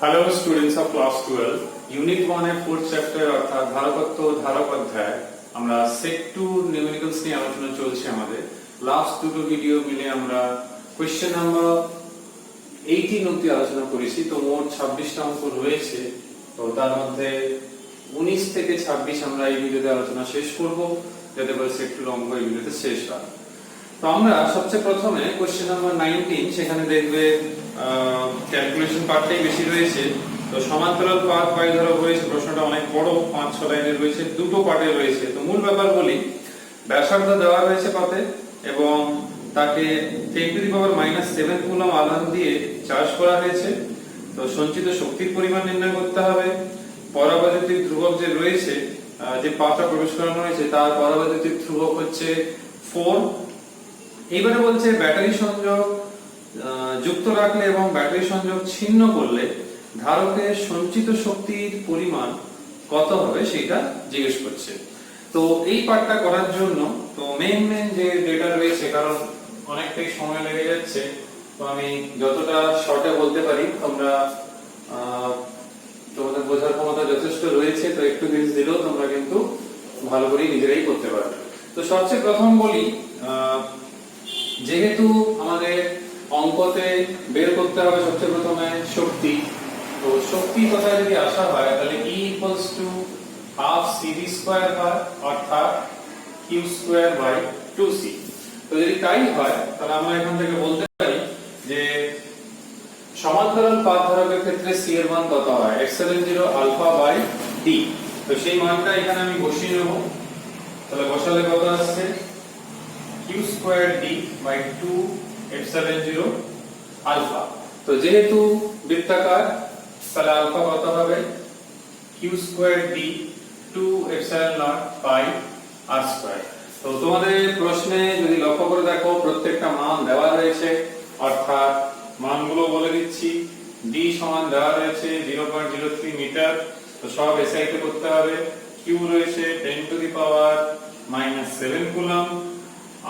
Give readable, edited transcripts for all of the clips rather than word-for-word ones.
Hello students of class 12 unit 1 এর 4th chapter অর্থাৎ ধারকত্ব ধারক অধ্যায় আমরা সেট 2 নিউমেরিক্যালস নিয়ে আলোচনা চলছে আমাদের লাস্ট দুটো ভিডিও মিলে আমরা কোশ্চেন নাম্বার 18 অবধি আলোচনা করেছি তো মোট 26টা অঙ্ক রয়েছে তো তার মধ্যে 19 থেকে 26 আমরা এই ভিডিওতে আলোচনা শেষ করব যাতে করে সেট 2 অঙ্ক এই ভিডিওতে শেষ হয় তো আমরা সবচেয়ে প্রথমে কোশ্চেন নাম্বার 19 সেখানে দেখবে ক্যালকুলেশন পার্টটাই বেশি রয়েছে তো সমান্তরাল পাথ পাই ধরা হয়েছে প্রশ্নটা অনেক বড় 5-6 লাইনের রয়েছে দুটো পার্টে রয়েছে তো মূল ব্যাপার বলি ব্যাসার্ধ দেওয়া রয়েছে পাতে এবং তাকে 10⁻⁻7 কুলম্ব আধান দিয়ে চার্জ করা হয়েছে তো সঞ্চিত শক্তির পরিমাণ নির্ণয় করতে হবে পরাবৈদ্যুতিক ধ্রুবক যে রয়েছে যে পাথটা প্রবেশ করানো হয়েছে তার পরাবৈদ্যুতিক ধ্রুবক হচ্ছে 4 এবারে বলছে ব্যাটারি সংযোগ যুক্ত রাখলে এবং ব্যাটারি সংযোগ ছিন্ন করলে ধারকের সঞ্চিত শক্তির পরিমাণ কত হবে সেটা জিজ্ঞেস করছে তো এই পার্টটা করার জন্য তো মেইন যে ডেটা রয়েছে কারণ অনেকটাই সময় লেগে যাচ্ছে তো আমি যতটা শর্টে বলতে পারি তোমরা তোমাদের বোঝার ক্ষমতা যথেষ্ট রয়েছে তো একটু জিনিস দিলেও তোমরা কিন্তু ভালো করে নিজেরাই করতে পারবে তো সবচেয়ে প্রথম বলি যেহেতু আমাদের অঙ্কতে বের করতে হবে সবচেয়ে প্রথমে শক্তি তো শক্তি কথা যদি আসা হয় তাহলে E = half CV² হয় অর্থাৎ Q²/2C তো যদি তাই হয় তাহলে আমরা এখান থেকে বলতে পারি যে সমান্তরাল পাথ ধারকের ক্ষেত্রে C এর মান কত হয় ε0 α/d তো সেই মানটা এখানে আমি বসিয়ে নেব তাহলে বসালে কত আসছে Q²d/2 ε0 আলফা তো যেহেতু বৃত্তাকার তাহলে আলফা কত হবে Q²d 2 ε0 পাই r² তো তোমাদের প্রশ্নে যদি লক্ষ্য করে দেখো প্রত্যেকটা মান দেওয়া রয়েছে অর্থাৎ মানগুলো বলে দিচ্ছি d সমান দেওয়া রয়েছে 0.03 মিটার তো সব এসআই তে করতে হবে q রয়েছে 10⁻⁻7 কুলম্ব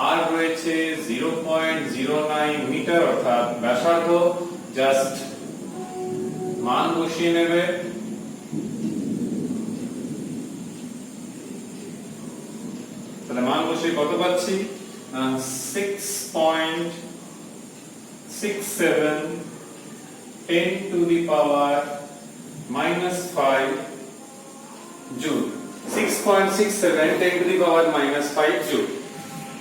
আর রয়েছে 0.09 মিটার অর্থাৎ ব্যাসার্ধ জাস্ট মান বসিয়ে নেবে তাহলে মান বসিয়ে কত পাচ্ছি 6.67 10⁻⁻5 জুল 6.67 10⁻⁻5 জুল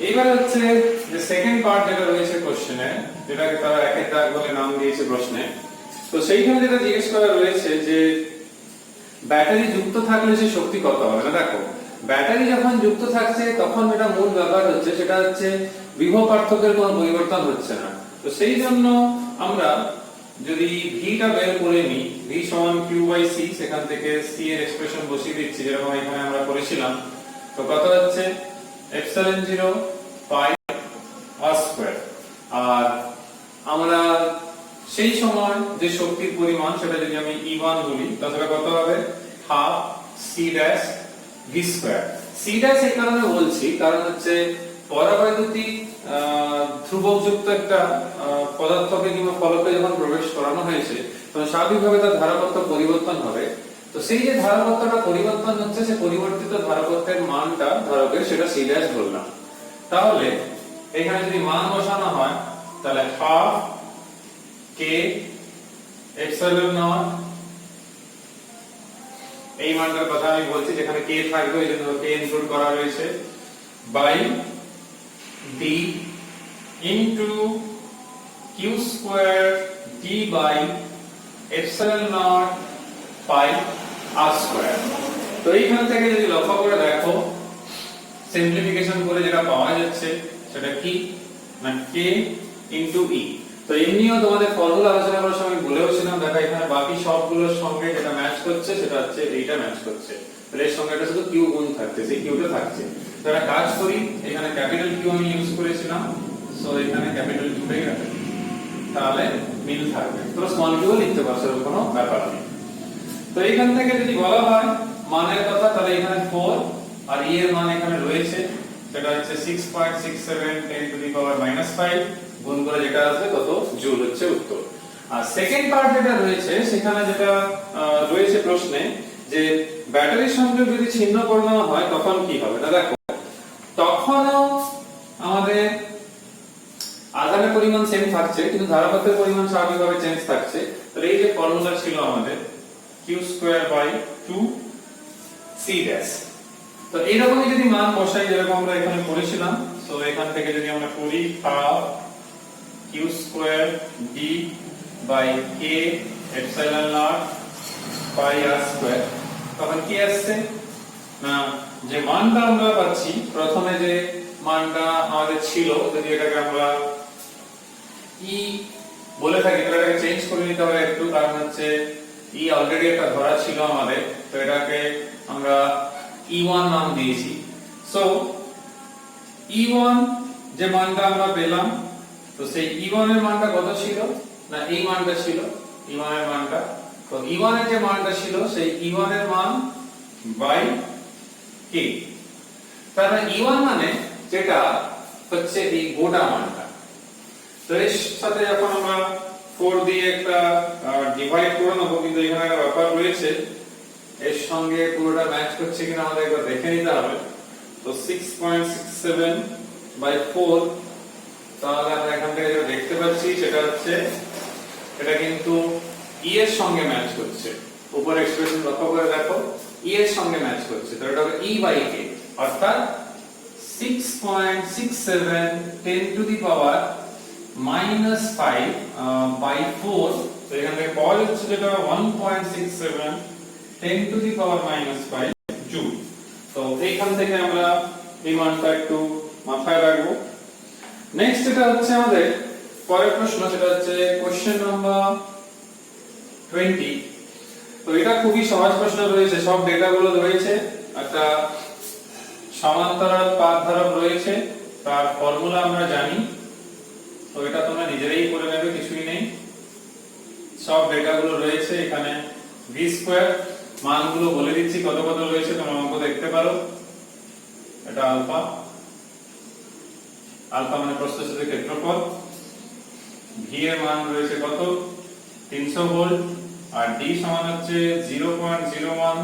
এইবার হচ্ছে যে সেকেন্ড পার্ট যেটা রয়েছে কোশ্চেনে যেটাকে তারা একের দাগ বলে নাম দিয়েছে প্রশ্নে তো সেইখানে যেটা জিজ্ঞেস করা রয়েছে যে ব্যাটারি যুক্ত থাকলে সে শক্তি কত হবে না দেখো ব্যাটারি যখন যুক্ত থাকছে তখন যেটা মূল ব্যাপার হচ্ছে সেটা হচ্ছে বিভব পার্থক্যের কোনো পরিবর্তন হচ্ছে না তো সেই জন্য আমরা যদি ভিটা বের করে নিই v সমান q/c সেখান থেকে c এর এক্সপ্রেশন বসিয়ে দিচ্ছি যেরকম এখানে আমরা করেছিলাম তো কত হচ্ছে ε0 পাই r² আর আমরা সেই সময় যে শক্তির পরিমাণ সেটা যদি আমি E1 বলি তাহলে কত হবে হাফ c' v² c' এই কারণে বলছি কারণ হচ্ছে পরাবৈদ্যুতিক ধ্রুবক যুক্ত একটা পদার্থকে কিংবা ফলকে যখন প্রবেশ করানো হয়েছে তখন স্বাভাবিকভাবে তার ধারকত্ব পরিবর্তন হবে তো সেই যে ধারকত্বটা পরিবর্তন হচ্ছে সে পরিবর্তিত ধারকত্বের মানটা ধারকের সেটা c' বললাম তাহলে এখানে যদি মান বসানো হয় তাহলে হাফ k ε0 এই মানটার কথা আমি বলছি যেখানে k থাকবে এইজন্য k ইনক্লুড করা হয়েছে by d into q² d by ε0 pi r² তো এইখান থেকে যদি লক্ষ্য করে দেখো সিম্পলিফিকেশন করে যেটা পাওয়া যাচ্ছে সেটা কি না k ইনটু e তো এমনিও তোমাদের ফর্মুলা আলোচনা করার সময় বলেওছিলাম দেখো এখানে বাকি সবগুলোর সঙ্গে যেটা ম্যাচ করছে সেটা হচ্ছে এইটা ম্যাচ করছে তাহলে এর সঙ্গে এটা শুধু q গুণ থাকছে সেই qটা থাকছে তো একটা কাজ করি এখানে ক্যাপিটাল q আমি ইউজ করেছিলাম সো এখানে ক্যাপিটাল q টাই রাখি তাহলে মিল থাকবে তোমরা স্মল q লিখতে পারো সেরকম কোনো ব্যাপার নেই তো এইখান থেকে যদি বলা হয় মানের কথা তাহলে এখানে 4 আর e এর মান এখানে রয়েছে সেটা হচ্ছে 6.67 10⁻⁻5 গুণ করে যেটা আসবে তত জুল হচ্ছে উত্তর আর সেকেন্ড পার্ট যেটা রয়েছে সেখানে যেটা রয়েছে প্রশ্নে যে ব্যাটারির সংযোগ যদি ছিন্ন করে নেওয়া হয় তখন কি হবে। না দেখো, তখনও আমাদের আধানের পরিমাণ সেম থাকছে কিন্তু ধারকত্বের পরিমাণ স্বাভাবিকভাবে চেঞ্জ থাকছে। তাহলে এই যে ফর্মুলা ছিল আমাদের q²/2c ড্যাশ, তো এইরকমই যদি মান বসাই যেরকম আমরা এখানে করেছিলাম, তো এখান থেকে যদি আমরা করি half q²d/k epsilon not pi r², তখন কি আসছে না যে মানটা আমরা পাচ্ছি প্রথমে যে মানটা আমাদের ছিল, যদি এটাকে আমরা ই বলে থাকি তাহলে এটাকে চেঞ্জ করে নিতে হবে একটু, কারণ হচ্ছে ই অলরেডি একটা ধরা ছিল আমাদের, তো এটাকে আমরা E1 নাম দিয়েছি। সো E1 যে মানটা আমরা পেলাম, তো সেই E1 এর মানটা কত ছিল না এই মানটা ছিল E1 এর মানটা, তো E1 এর যে মানটা ছিল সেই E1 এর মান বাই k, তাহলে E1 মানে যেটা হচ্ছে এই গোটা মানটা। তো এর সাথে যখন আমরা 4 দিয়ে একটা ডিভাইড করে নেব, কিন্তু এখানে একটা ব্যাপার রয়েছে, এর সঙ্গে পুরোটা ম্যাচ করছে কিনা আমাদের একবার দেখে নিতে হবে। তো 6.67/4, তাহলে আমরা এখান থেকে যেটা দেখতে পাচ্ছি সেটা হচ্ছে এটা কিন্তু ই এর সঙ্গে ম্যাচ করছে, উপর এক্সপ্রেশন লক্ষ্য করে দেখো ই এর সঙ্গে ম্যাচ করছে, তো এটা হবে e/k, অর্থাৎ 6.67 10⁻⁻⁴, তো এখান থেকে পাওয়া যাচ্ছে যেটা 1.67 10⁻⁻⁵ জুল। তো এইখান থেকে আমরা এই মানটা একটু মাথায় রাখবো। নেক্সট এটা হচ্ছে আমাদের পরের প্রশ্ন, সেটা হচ্ছে কোশ্চেন নাম্বার 20। তো এটা খুবই সহজ প্রশ্ন রয়েছে, সব ডেটাগুলো রয়েছে, একটা সমান্তরাল পাত ধারক রয়েছে, তার ফর্মুলা আমরা জানি, তো এটা তোমরা নিজেরাই করে নেবে, কিছুই নেই, সব ডেটাগুলো রয়েছে এখানে। v² মানগুলো বলে দিচ্ছি কত কত রয়েছে, তোমরা অঙ্ক দেখতে পারো। এটা আলফা, আলফা মানে প্রস্থচ্ছেদের ক্ষেত্রফল, v এর মান রয়েছে কত 300 ভোল্ট, আর d সমান হচ্ছে 0.01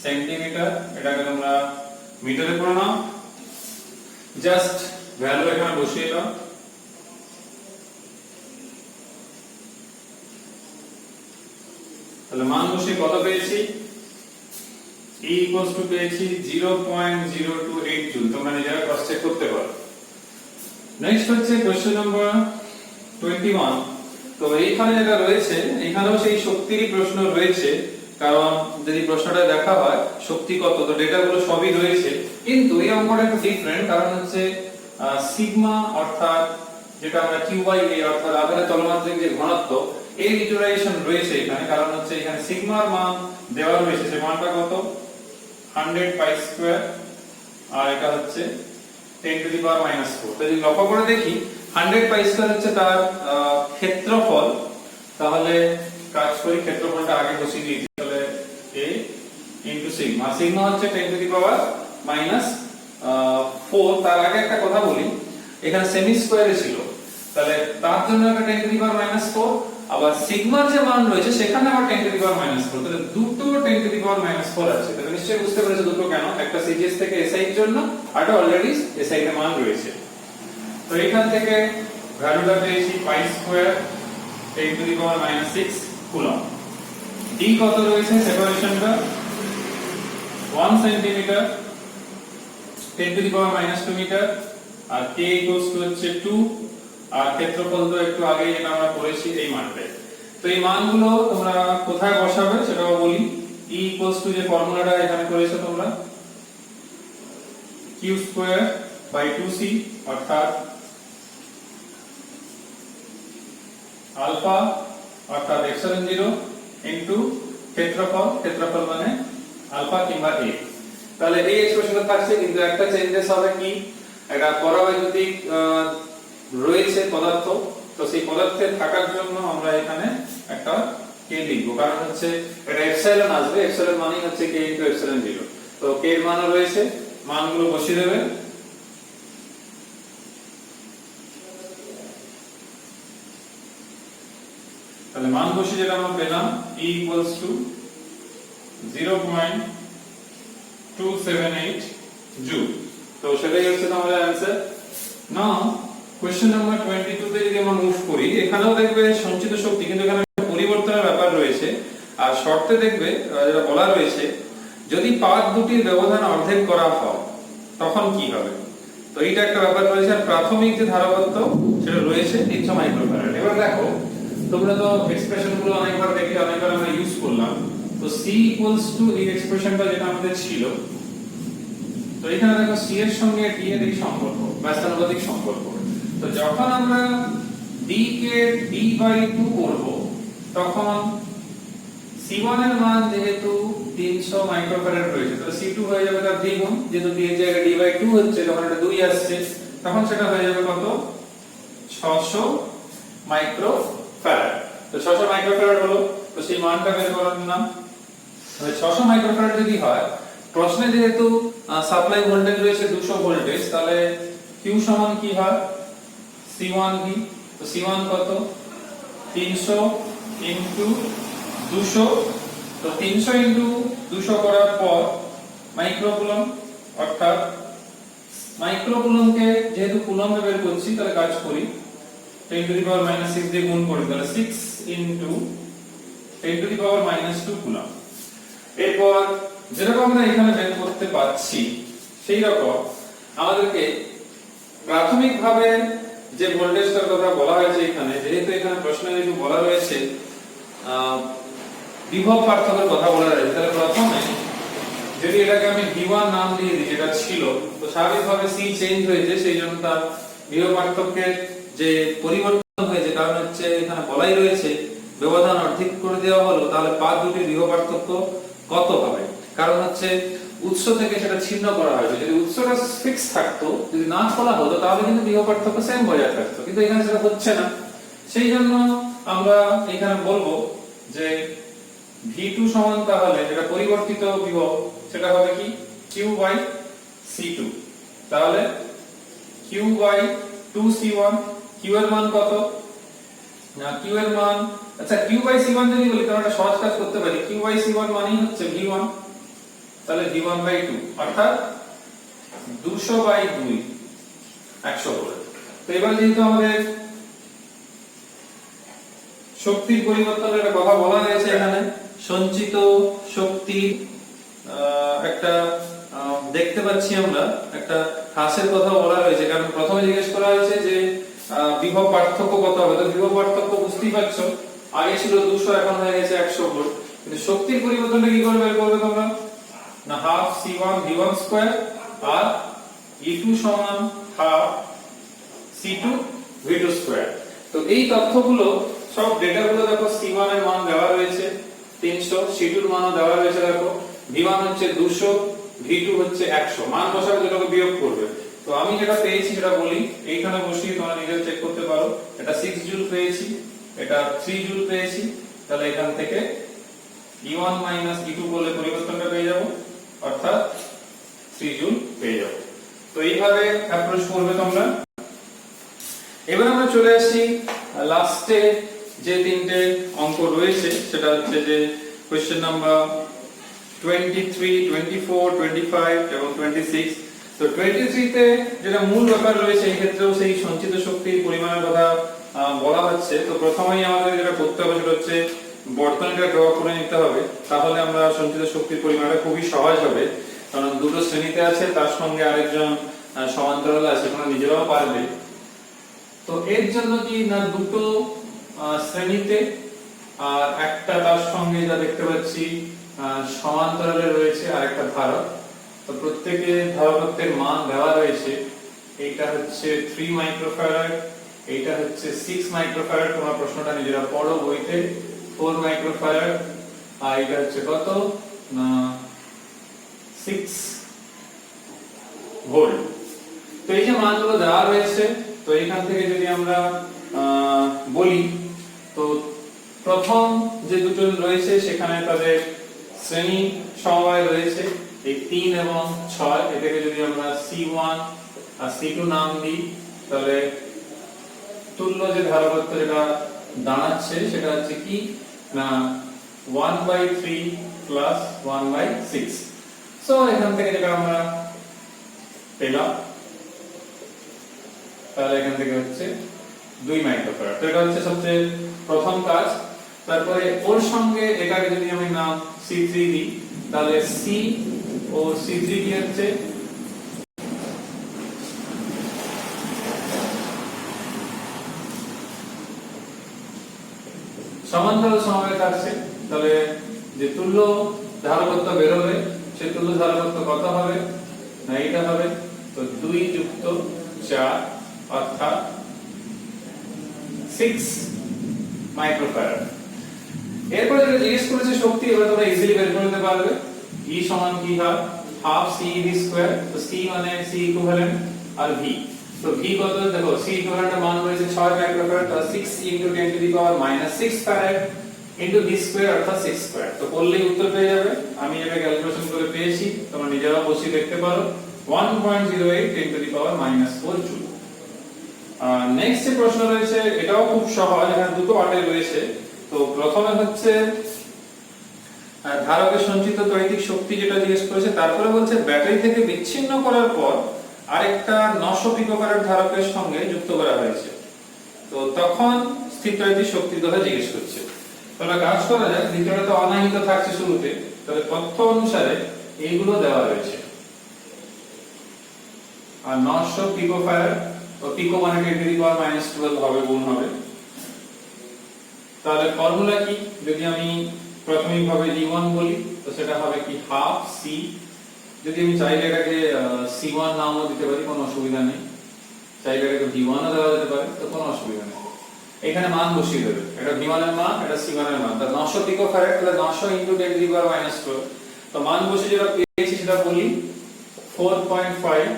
সেন্টিমিটার, এটাকে তোমরা মিটারে করে নাও, জাস্ট ভ্যালু এখানে বসিয়ে দাও। তাহলে মান বসিয়ে কত পেয়েছি, e পেয়েছি 0.028 জুল, তোমরা নিজেরা ক্রস চেক করতে পারো। নেক্সট হচ্ছে কোশ্চেন নাম্বার 21। তো এইখানে যেটা রয়েছে, এখানেও সেই শক্তিরই প্রশ্ন রয়েছে, কারণ যদি প্রশ্নটা দেখা হয় শক্তি কত, তো ডেটাগুলো সবই রয়েছে, কিন্তু এই অঙ্কটা একটু ডিফারেন্ট, কারণ হচ্ছে সিগমা অর্থাৎ যেটা আমরা q/a অর্থাৎ আধানের চলমাত্রিক যে ঘনত্ব, এই ইউটিলাইজেশন রয়েছে এখানে, কারণ হচ্ছে এখানে সিগমার মান দেওয়া রয়েছে, সে মানটা কত 100π², আর এটা হচ্ছে 10⁻⁻⁴। তো যদি লক্ষ্য করে দেখি 100π² হচ্ছে তার ক্ষেত্রফল, তাহলে কাজ করি ক্ষেত্রফলটা আগে বসিয়ে দিয়েছি, তাহলে a * সিগমা, সিগমা হচ্ছে 10⁻⁻⁴। তার আগে একটা কথা বলি, এখানে সেমি স্কয়ারে ছিল, তাহলে তার জন্য একটা 10⁻⁻⁴, আবার সিগমার যে মান রয়েছে সেখানে আবার 10⁻⁻⁴, তাহলে দুটো 10⁻⁻⁴ আছে। তাহলে নিশ্চয়ই বুঝতে পেরেছো দুটো কেন, একটা সিজিএস থেকে এসআই এর জন্য, আর একটা অলরেডি এসআই এর মান রয়েছে। তো এখান থেকে ভ্যালুটা পেয়েছি π² 10⁻⁻⁶ কুলম্ব। d কত রয়েছে সেপারেশনটা 1 সেন্টিমিটার 10⁻⁻² মিটার, আর k হচ্ছে 2, আর ক্ষেত্রফল তো একটু আগে যেটা আমরা করেছি এই মানটাই। তো এই মানগুলো তোমরা কোথায় বসাবে সেটাও বলি। e যে ফর্মুলাটা এখানে করেছো তোমরা, q²/2c, অর্থাৎ আলফা অর্থাৎ ε0 ইনটু ক্ষেত্রফল, ক্ষেত্রফল মানে আলফা কিংবা a। তাহলে এই এক্সপ্রেশনটা থাকছে, কিন্তু একটা চেঞ্জেস হবে কি, একটা পরাবৈদ্যুতিক রয়েছে পদার্থ, তো সেই পদার্থের থাকার জন্য আমরা এখানে একটা k লিখবো, কারণ হচ্ছে এটা এপসাইলন আসবে, এপসাইলন মানেই হচ্ছে k * ε0। তো k এর মানও রয়েছে, মানগুলো বসিয়ে দেবে। তাহলে মান বসে যেটা আমরা পেলাম E equals to 0.278 জুল। তো সেটাই হচ্ছে আমাদের অ্যানসার। নাও কোশ্চেন নাম্বার 22 তে যদি আমরা মুভ করি, এখানেও দেখবে সঞ্চিত শক্তি, কিন্তু এখানে পরিবর্তনের ব্যাপার রয়েছে। আর শর্তে দেখবে যেটা বলা রয়েছে, যদি পাত দুটির ব্যবধান অর্ধেক করা হয় তখন কি হবে। তো এইটা একটা ব্যাপার রয়েছে। আর প্রাথমিক যে ধারকত্ব সেটা রয়েছে 300 মাইক্রোফ্যারাড। এবার দেখো, তোমরা তো এক্সপ্রেশন গুলো অনেকবার দেখলে, অনেকবার আমরা ইউজ করলাম। তো C ইকুয়ালস টু এই এক্সপ্রেশনটা যেটা আমাদের ছিল, তো এখানে দেখো C এর সঙ্গে D এর এই সম্পর্ক, ব্যস্তানুপাতিক সম্পর্ক। তো যখন আমরা D কে D/2 করব, তখন C1 এর মান যেহেতু 300 মাইক্রোফ্যারাড রয়েছে, তো C2 হয়ে যাবে তার দ্বিগুণ। যেহেতু D এর জায়গায় D/2 হচ্ছে, যখন এটা 2 আসছে, তখন সেটা হয়ে যাবে কত? 600 মাইক্রোফ্যারাড। তো 600 মাইক্রোফ্যারাড হলো, তো সেই মানটা বের করে নিলাম। তাহলে 600 মাইক্রোফ্যারাড যদি হয়, প্রশ্নে যেহেতু সাপ্লাই ভোল্টেজ রয়েছে 200 ভোল্টেজ, তাহলে Q সমান কি হয়? C1V। তো C1 কত? 300 ইনটু 200। তো 300 ইনটু 200 করার পর মাইক্রোকুলম, অর্থাৎ মাইক্রোকুলমকে যেহেতু কুলম্বে বের করছি, তাহলে কাজ করি 10 টু দি পাওয়ার -6 দিয়ে গুণ করি, তাহলে 6 into 10 to the power -2 coulomb. এরপর যেরকম আমরা এখানে বের করতে পাচ্ছি, সেই রকম আমাদেরকে প্রাথমিকভাবে যে ভোল্টেজটার কথা বলা হয়েছে এখানে, যেহেতু এখানে প্রশ্নে যেহেতু বলা রয়েছে বিভব পার্থক্যের কথা বলা রয়েছে, তাহলে প্রথমে যদি এটাকে আমি V1 নাম দিয়ে দিই, যেটা ছিল, তো স্বাভাবিকভাবে C চেঞ্জ হয়েছে, সেই জন্য তার বিভব পার্থক্যের যে পরিবর্তন হয়েছে, কারণ হচ্ছে এখানে বলাই রয়েছে ব্যবধান অর্ধেক করে দেওয়া হলো, তাহলে পাত দুটির বিভব পার্থক্য কত হবে? কারণ হচ্ছে উৎস থেকে সেটা ছিন্ন করা হয়েছে। যদি উৎসটা ফিক্স থাকতো, যদি না খোলা হতো, তাহলে কিন্তু বিভব পার্থক্য সেম বজায় থাকতো, কিন্তু এখানে সেটা হচ্ছে না। সেই জন্য আমরা এখানে বলবো যে V2 সমান, তাহলে যেটা পরিবর্তিত বিভব সেটা হবে কি? Q/C2। তাহলে Q/2C1। Q এর মান কত? না, Q এর মান, আচ্ছা Q/C1 যদি বলি, তাহলে একটা সহজ কাজ করতে পারি। Q/C1 মানেই হচ্ছে V1, তাহলে V1/2, অর্থাৎ 200/2, 100 করে। তো এবার যেহেতু আমাদের শক্তির পরিবর্তনের কথা বলা হয়েছে, এখানে সঞ্চিত শক্তি একটা দেখতে পাচ্ছি আমরা একটা হ্রাসের কথা বলা হয়েছে, কারণ প্রথমে জিজ্ঞেস করা হয়েছে যে বিভব পার্থক্য কত হবে। তো বিভব পার্থক্য বুঝতেই পারছো, আগে ছিল 200, এখন হয়ে গেছে 100 ভোল্ট। কিন্তু শক্তির পরিবর্তনটা কি করে বের করবে তোমরা? না, হাফ C1 V1 স্কয়ার আর E2 সমান হাফ C2 V2 স্কয়ার। তো এই তথ্যগুলো সব ডেটাগুলো দেখো, C1 এর মান দেওয়া রয়েছে 300, C2 এর মানও দেওয়া রয়েছে। দেখো V1 হচ্ছে 200, V2 হচ্ছে 100। মান বসাবে, যেটাকে বিয়োগ করবে। তো আমি যেটা পেয়েছি সেটা বলি, এইখানে বসিয়ে তোমরা নিজে চেক করতে পারো। এটা 6 জুল পেয়েছি, এটা 3 জুল পেয়েছি। তাহলে এখান থেকে E1 E2 বলে পরিবর্তনটা পেয়ে যাব, অর্থাৎ 3 জুল পেয়ে যাব। তো এইভাবে অ্যাপ্রোচ করবে তোমরা। এবার আমরা চলে আসি লাস্টে যে তিনটে অঙ্ক রয়েছে, সেটা হচ্ছে যে কোশ্চেন নাম্বার 23, 24, 25 এবং 26। তো 23 তে যেটা মূল ব্যাপার রয়েছে, এই ক্ষেত্রেও সেই সঞ্চিত শক্তির পরিমাণের কথা বলা হচ্ছে। তো প্রথমেই আমাদের যেটা করতে হবে সেটা হচ্ছে বর্তনীটা ড্র করে নিতে হবে, তাহলে আমরা সঞ্চিত শক্তির পরিমাণটা খুবই সহজ হবে। কারণ দুটো শ্রেণীতে আছে, তার সঙ্গে আরেকজন সমান্তরালে আছে, তোমরা নিজেরাও পারবে। তো এর জন্য কি না, দুটো শ্রেণীতে আর একটা তার সঙ্গে যা দেখতে পাচ্ছি সমান্তরালে রয়েছে আরেকটা ধারক। তো প্রত্যেকের ধারকত্বের মান দেওয়া রয়েছে। এইটা হচ্ছে 3 মাইক্রোফ্যারাড, এইটা হচ্ছে 6 মাইক্রোফ্যারাড। তোমরা প্রশ্নটা নিজেরা পড়ো বইতে, 4 মাইক্রোফ্যারাড, আর এটা হচ্ছে কত না 6 ভোল্ট। তো এই যে মানগুলো দেওয়া রয়েছে, তো এখান থেকে যদি আমরা বলি, তো প্রথম যে দুটো রয়েছে সেখানে তাদের শ্রেণী সমবায় রয়েছে, এই 3 এবং 6। এটাকে যদি আমরা C1 আর C2 নাম দিই, তাহলে তুল্য যে ধারকত্ব, যেটা দাঁড়াচ্ছে সেটা হচ্ছে কি না 1/3 প্লাস 1/6। সো এখান থেকে যেটা আমরা পেলাম তাহলে এখান থেকে হচ্ছে 2 মাইক্রোফ্যারাড। তো এটা হচ্ছে সবচেয়ে প্রথম কাজ। তারপরে ওর সঙ্গে এটাকে যদি আমি নাম C3 দিই তাহলে C ও C3 কি হচ্ছে সমান্তরাল সমবেত আছে। তাহলে যে তুল্য ধারকত্ব বেরোবে সেই তুল্য ধারকত্ব কত হবে না এটা হবে তো 2 যুক্ত 4 অর্থাৎ 6 মাইক্রোফ্যারাড। এরপরে যেটা জিজ্ঞেস করেছে শক্তি, এবার তোমরা ইজিলি বের করে নিতে পারবে। E সমান কি হয় হাফ CeV স্কয়ার। তো C মানে C ইকুইভ্যালেন্ট আর V, তো V কত দেখো C ইকুইভ্যালেন্ট এর মান রয়েছে 6 মাইক্রোফ্যারাড, তো 6 * 10⁻⁻6 ফ্যারাড ইনটু V স্কয়ার অর্থাৎ 6 স্কয়ার। তো করলেই উত্তর পেয়ে যাবে। আমি এটা ক্যালকুলেশন করে পেয়েছি, তোমরা নিজেরাও বসিয়ে দেখতে পারো 1.08 10⁻⁴ জুল। নেক্সট যে প্রশ্ন রয়েছে এটাও খুব সহজ, এখানে দুটো পার্টে রয়েছে। তো প্রথমে হচ্ছে ধারকের সঞ্চিত তড়িৎ শক্তি যেটা জিজ্ঞেস করেছে, তারপরে বলছে ব্যাটারি থেকে বিচ্ছিন্ন করার পর আরেকটা 900 পিকোফ্যারাড ধারকের সঙ্গে যুক্ত করা হয়েছে, তো তখন স্থির তড়িৎ শক্তির কথা জিজ্ঞেস করছে। তাহলে কাজ করা যাক, ভিতরে তো অনাহিত থাকছে শুরুতে, তাহলে তথ্য অনুসারে এইগুলো দেওয়া রয়েছে। আর 900 পিকোফ্যারাড ও পিকো মানে 10⁻⁻12 হবে, গুণ হবে। তাহলে ফর্মুলা কি, যদি আমি প্রাথমিকভাবে E1 বলি তো সেটা হবে কি হাফ C, যদি আমি চাইলে এটাকে C1 নামও দিতে পারি, কোনো অসুবিধা নেই, চাইলে এটাকে V1 ও দেওয়া যেতে পারে, তো কোনো অসুবিধা নেই। এখানে মান বসিয়ে দেবে, এটা V1 এর মান, এটা C1 এর মান। তাহলে 900 পিকোফ্যারাড তাহলে 900 * 10⁻⁻12, তো মান বসে যেটা পেয়েছি সেটা বলি 4.5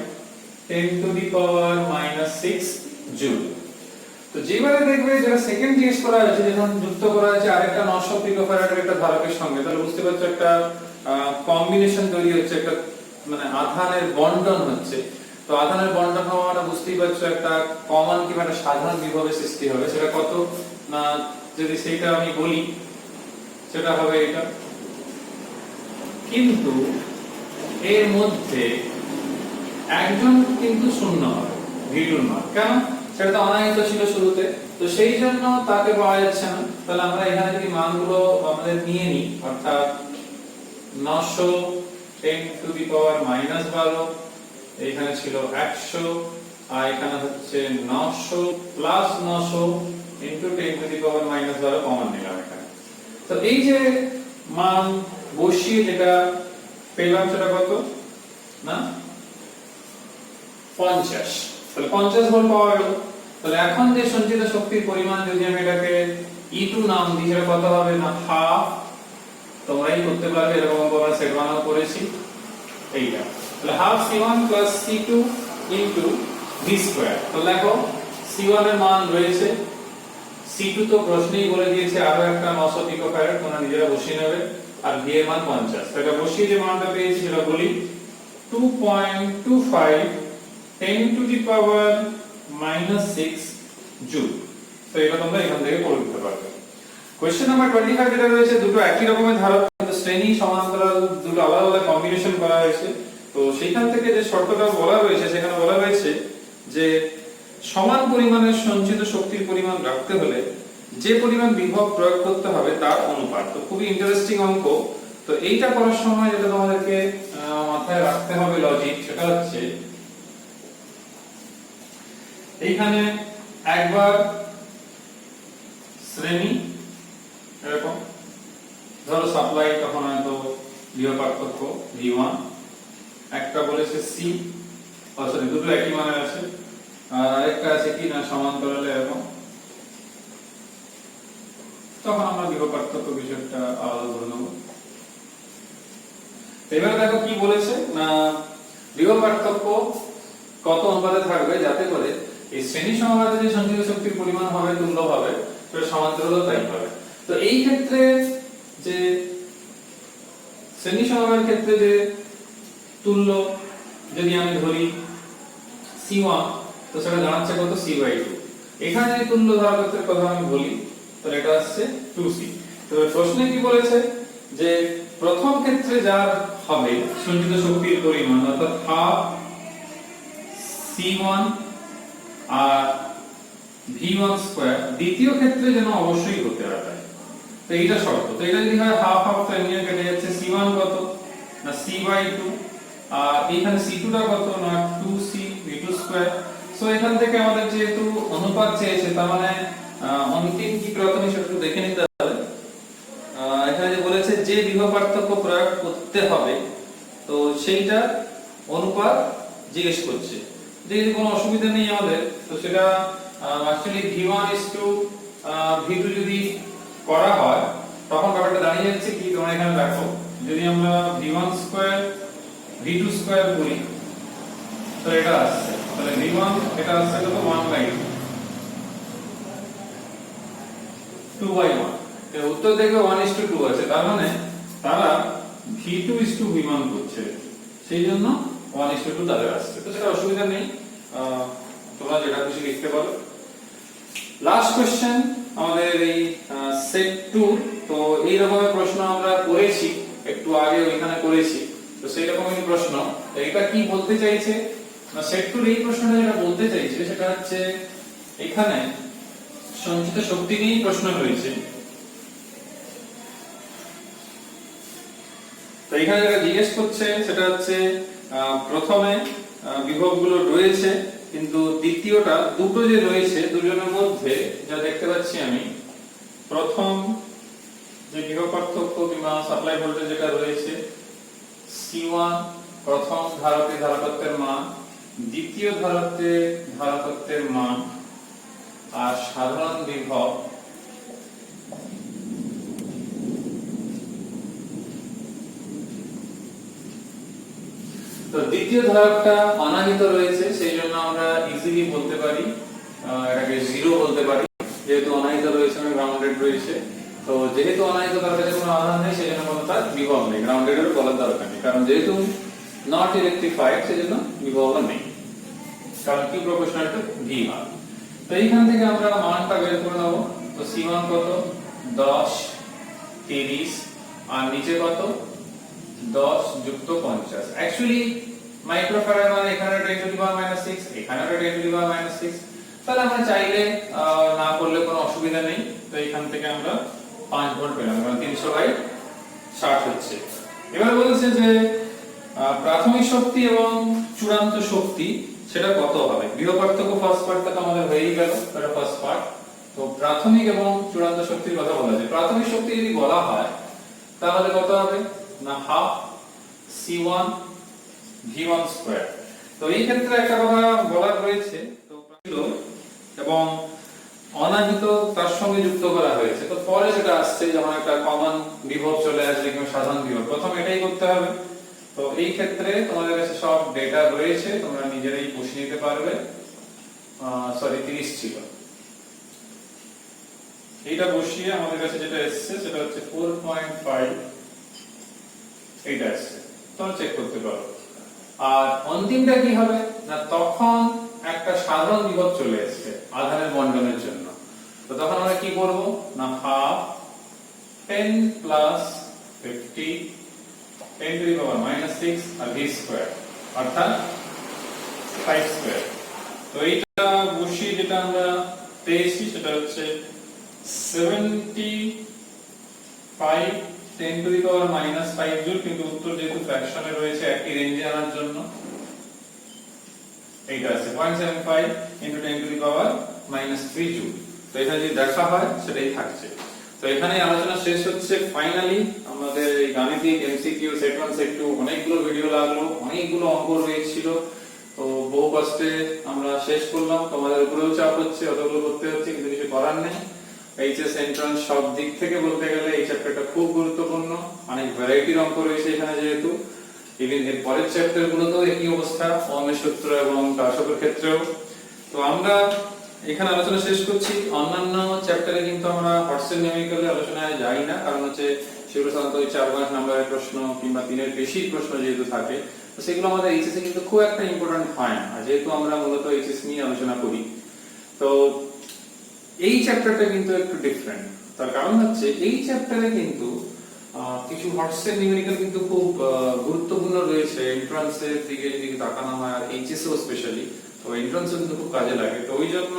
10⁻⁻6 জুল। তো যেবারে দেখবে যেটা সেকেন্ড জিজ্ঞেস করা হয়েছে, যখন যুক্ত করা হয়েছে আরেকটা 900 পিকোফ্যারাডের একটা ধারকের সঙ্গে, তাহলে বুঝতে পারছো একটা কম্বিনেশন তৈরি হচ্ছে, একটা মানে আধানের বন্টন হচ্ছে। তো আধানের বন্টন হওয়াটা বুঝতেই পারছো একটা কমন কিংবা একটা সাধারণ বিভবের সৃষ্টি হবে। সেটা কত না, যদি সেটা আমি বলি সেটা হবে এটা, কিন্তু এর মধ্যে একজন কিন্তু শূন্য হবে, ভিডুর মান, কেন সেটা তো অনাহিত ছিল শুরুতে, তো সেই জন্য তাকে পাওয়া যাচ্ছে না। তাহলে আমরা এখানে যদি মানগুলো আমাদের নিয়ে নিই, অর্থাৎ 900 10⁻⁻12, এখানে ছিল 100, আর এখানে হচ্ছে 900 প্লাস 900 * 10⁻⁻12 কমন নিলাম এখানে। তো এই যে মান বসিয়ে যেটা পেলাম সেটা কত না 50, তাহলে 50 ভোল্ট পাওয়া গেল। তাহলে এখন যে সঞ্চিত শক্তির পরিমাণ যদি আমি এটাকে E2 নাম দিই, সেটা কত হবে না হাফ, তোমরাই করতে পারবে, এরকম আমরা সেট বানাও করেছি এইটা। তাহলে half C1 plus C2 into V square. তো দেখো C1 এর মান রয়েছে, C2 তো প্রশ্নেই বলে দিয়েছে আরো একটা 900 পিকোফ্যারাড, তোমরা নিজেরা বসিয়ে নেবে, আর V এর মান 50। তো এটা বসিয়ে যে মানটা পেয়েছি সেটা বলি 2.25 10⁻⁻6 জুল। তো এটা তোমরা এখান থেকে করে দিতে পারবে। কোশ্চেন নাম্বার 25 যেটা রয়েছে, দুটো একই রকমের ধারক, কিন্তু শ্রেণী সমান্তরাল দুটো আলাদা আলাদা কম্বিনেশন করা হয়েছে। তো সেইখান থেকে যে শর্তটা বলা রয়েছে, সেখানে বলা রয়েছে যে সমান পরিমাণের সঞ্চিত শক্তির পরিমাণ রাখতে হলে যে পরিমাণ বিভব প্রয়োগ করতে হবে তার অনুপাত। তো খুবই ইন্টারেস্টিং অঙ্ক। তো এইটা করার সময় যেটা তোমাদেরকে মাথায় রাখতে হবে লজিক, সেটা হচ্ছে এইখানে একবার শ্রেণী এরকম ধরো সাপ্লাই, তখন হয়তো বিভব পার্থক্য V1, একটা বলেছে C, সরি দুটো একই মানের আছে, আর আরেকটা আছে কি না সমান্তরালে এরকম, তখন আমরা বিভব পার্থক্য বিষয়টা আলাদা ধরে নেব। এবার দেখো কি বলেছে না বিভব পার্থক্য কত অনুপাতে থাকবে, যাতে করে এই শ্রেণী সমবায়ে যে সঞ্চিত শক্তির পরিমাণ হবে তুল্য হবে, সেটা সমান্তরালও তাই হবে। তো এই ক্ষেত্রে যে শ্রেণী সমবায়ের ক্ষেত্রে যে তুল্য যদি আমি ধরি C1, তো সেটা দাঁড়াচ্ছে কত C/2। এখানে তুল্য ধারকত্বের কথা আমি বলি, তাহলে এটা আসছে 2c। তো প্রশ্নে কি বলেছে যে প্রথম ক্ষেত্রে যার হবে সঞ্চিত শক্তির পরিমাণ অর্থাৎ হাফ c1 আর v1 স্কয়ার, দ্বিতীয় ক্ষেত্রে যেন অবশ্যই হতে হবে। তো এইটা শর্ত। তো এটা যদি হয় হাফ হাফ, তো এমনি কেটে যাচ্ছে। c1 কত না c/2, আর এখানে c2 টা কত না 2c v2 স্কয়ার। সো এখান থেকে আমাদের যেহেতু অনুপাত চেয়েছে, তার মানে অন্তিম কি প্রাথমিক সেটা দেখে নিতে হবে। এখানে যে বলেছে যে বিভব পার্থক্য প্রয়োগ করতে হবে, তো সেইটা অনুপাত জিজ্ঞেস করছে। যদি কোনো অসুবিধা নেই আমাদের, তো সেটা অ্যাকচুয়ালি v1:v2 যদি করা হয়, তখন ব্যাপারটা দাঁড়িয়ে যাচ্ছে কি, তোমরা এখানে দেখো, যদি আমরা v1 স্কয়ার v2 স্কয়ার করি, তো এটা আসছে, তাহলে v1 এটা আসছে কত 1/2 2/1। এর উত্তর দেখবে 1:2 আছে, তার মানে তারা v2:v1 করছে, সেই জন্য 1:2 তাদের আসছে। তো সেটা অসুবিধা নেই, তোমরা যেটা খুশি লিখতে পারো। লাস্ট কোশ্চেন আমাদের এই সেট 2। তো এই রকমের প্রশ্ন আমরা করেছি একটু আগে, ওইখানে করেছি। তো সেই রকমই প্রশ্ন। এটা কি বলতে চাইছে না, সেট 2 এই প্রশ্নটা যেটা বলতে চাইছে সেটা হচ্ছে এখানে সঞ্চিত শক্তি নিয়েই প্রশ্ন রয়েছে। তো এখানে যেটা জিজ্ঞেস করছে সেটা হচ্ছে প্রথমে বিভবগুলো রয়েছে, কিন্তু দ্বিতীয়টা দুটো যে রয়েছে, দুজনের মধ্যে যা দেখতে পাচ্ছি আমি, প্রথম যে বিভব পার্থক্য কিংবা সাপ্লাই ভোল্টেজ যেটা রয়েছে C1 প্রথম ধারকে ধারকত্বের মান, দ্বিতীয় ধারকে ধারকত্বের মান, আর সাধারণ বিভব তো দ্বিতীয় ধারকটা অনাহিত রয়েছে, সেই জন্য আমরা ইজিলি বলতে পারি এটাকে জিরো বলতে পারি, যেহেতু অনাহিত রয়েছে মানে গ্রাউন্ডেড রয়েছে। তো যেহেতু অনাহিত, তার কাছে কোনো আধান নেই, সেই জন্য কোনো তার বিভব নেই, গ্রাউন্ডেডের বলার দরকার নেই, কারণ যেহেতু নট ইলেকট্রিফাইড সেই জন্য বিভব নেই, কারণ কি প্রপোর্শনাল টু ভি মান। তো এইখান থেকে আমরা মানটা বের করে নেব। তো C1 কত 10 30, আর নিচে কত 10 যুক্ত 50। অ্যাকচুয়ালি মাইক্রোফ্যারাড মানে এখানে 10⁻⁶, এখানে 10⁻⁶। তাহলে আমরা চাইলে না করলে কোনো অসুবিধা নেই। তো এখান থেকে আমরা 5 ভোল্ট পেলাম, কারণ 300/60 হচ্ছে। এবার বলছে যে প্রাথমিক শক্তি এবং চূড়ান্ত শক্তি সেটা কত হবে। বিভব পার্থক্য ফার্স্ট পার্টটা তো আমাদের হয়েই গেল, এটা ফার্স্ট পার্ট। তো প্রাথমিক এবং চূড়ান্ত শক্তির কথা বলা আছে। প্রাথমিক শক্তি যদি বলা হয় তাহলে কত হবে না হাফ C1 v1 স্কয়ার। তো এই ক্ষেত্রে একটা কথা বলার রয়েছে, তো এবং অনাহিত তার সঙ্গে যুক্ত করা হয়েছে। তো পরে যেটা আসছে যখন একটা কমন বিভব চলে আসবে কিংবা সাধারণ বিভব, প্রথম এটাই করতে হবে। তো এই ক্ষেত্রে তোমাদের কাছে সব ডেটা রয়েছে, তোমরা নিজেরাই বসিয়ে নিতে পারবে। সরি 30 ছিল, এইটা বসিয়ে আমাদের কাছে যেটা এসেছে সেটা হচ্ছে 4.5, এইটা আসছে, তোমরা চেক করতে পারো। আর অন্তিমটা কি হবে না, তখন একটা সাধারণ বিভব চলে এসেছে আধানের বন্টনের জন্য। তো তখন আমরা কি করব না হাফ 10 + 50 10⁻⁻6 আর v স্কয়ার অর্থাৎ 5 স্কয়ার। তো এইটা বসিয়ে যেটা আমরা পেয়েছি সেটা হচ্ছে 75 10⁻⁻5 জুল, কিন্তু উত্তর যেহেতু ফ্র্যাকশনে রয়েছে একই রেঞ্জে আনার জন্য এইটা আছে 0.75 × 10⁻³ জুল। তো এটা যদি দেখা হয় সেটাই থাকছে। তো এখানে আলোচনা শেষ হচ্ছে। ফাইনালি আমাদের এই গাণিতিক এমসিকিউ সেট 1 সেট 2 অনেকগুলো ভিডিও লাগলো, অনেকগুলো অঙ্ক রয়েছিল। তো বহু কষ্টে আমরা শেষ করলাম, তোমাদের উপরেও চাপ হচ্ছে, অতগুলো করতে হচ্ছে, কিন্তু কিছু করার নেই। এইচএস এন্ট্রান্স সব দিক থেকে বলতে গেলে এই চ্যাপ্টারটা খুব গুরুত্বপূর্ণ। অনেক ভ্যারাইটির অঙ্ক রয়েছে এখানে, যেহেতু ইভেন এর পরের চ্যাপ্টার গুলোতেও একই অবস্থা, ওহমের সূত্র এবং কারশফের ক্ষেত্রেও। তো আমরা এখানে আলোচনা শেষ করছি। অন্যান্য চ্যাপ্টারে কিন্তু আমরা হটসেল নিউমেরিক্যালে আলোচনায় যাই না, কারণ হচ্ছে সেগুলো সাধারণত 4-5 নম্বরের প্রশ্ন কিংবা 3-এর বেশি প্রশ্ন যেহেতু থাকে, তো সেগুলো আমাদের এইচএস এ কিন্তু খুব একটা ইম্পর্টেন্ট হয় না, যেহেতু আমরা মূলত এইচএস নিয়ে আলোচনা করি। তো এই চ্যাপ্টারটা কিন্তু একটু ডিফারেন্ট। তার কারণ হচ্ছে এই চ্যাপ্টারে কিন্তু কিছু হটসেট নিউমেরিক্যাল কিন্তু খুব গুরুত্বপূর্ণ রয়েছে এন্ট্রান্সের দিকে যদি তাকানো হয়, আর এইচএসও স্পেশালি। তো এন্ট্রান্সও কিন্তু খুব কাজে লাগে। তো ওই জন্য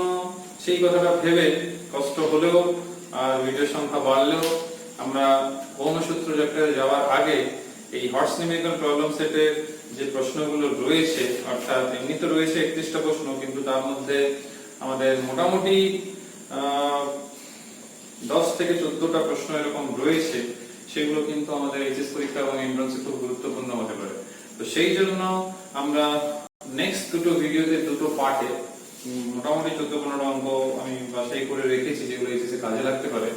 সেই কথাটা ভেবে কষ্ট হলেও আর ভিডিও সংখ্যা বাড়লেও আমরা গৌণসূত্র চ্যাপ্টারে যাওয়ার আগে এই হটস নিউমেরিক্যাল প্রবলেম সেটের যে প্রশ্নগুলো রয়েছে, অর্থাৎ এমনি তো রয়েছে 31টা প্রশ্ন, কিন্তু তার মধ্যে আমাদের মোটামুটি 10 থেকে 14টা প্রশ্ন এরকম রয়েছে, সেগুলো কিন্তু আমাদের এইচএস পরীক্ষা এবং এন্ট্রান্সে খুব গুরুত্বপূর্ণ হতে পারে। তো সেই জন্য আমরা নেক্সট দুটো ভিডিওতে দুটো পার্টে মোটামুটি 14-15 অঙ্ক আমি বাছাই করে রেখেছি যেগুলো এইচএস এ কাজে লাগতে পারে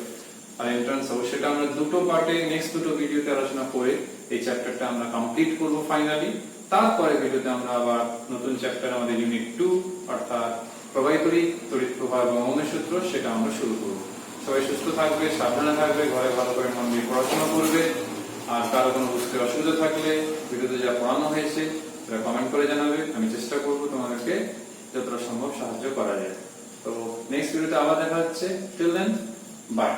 আর এন্ট্রান্স হবে, সেটা আমরা দুটো পার্টে নেক্সট দুটো ভিডিওতে আলোচনা করে এই চ্যাপ্টারটা আমরা কমপ্লিট করব ফাইনালি। তারপরে ভিডিওতে আমরা আবার নতুন চ্যাপ্টার আমাদের ইউনিট 2 অর্থাৎ প্রবাহিতরি তড়িৎ প্রবাহ এবং ওহমের সূত্র, সেটা আমরা শুরু করব। সবাই সুস্থ থাকবে, সাবধানে থাকবে, ঘরে ভালো করে মন দিয়ে পড়াশোনা করবে। আর কারো কোনো বুঝতে অসুবিধা থাকলে ভিডিওতে যা পড়ানো হয়েছে সেটা কমেন্ট করে জানাবে। আমি চেষ্টা করব তোমাদেরকে যতটা সম্ভব সাহায্য করা যায়। তো নেক্সট ভিডিওতে আবার দেখা হচ্ছে। Till then, by.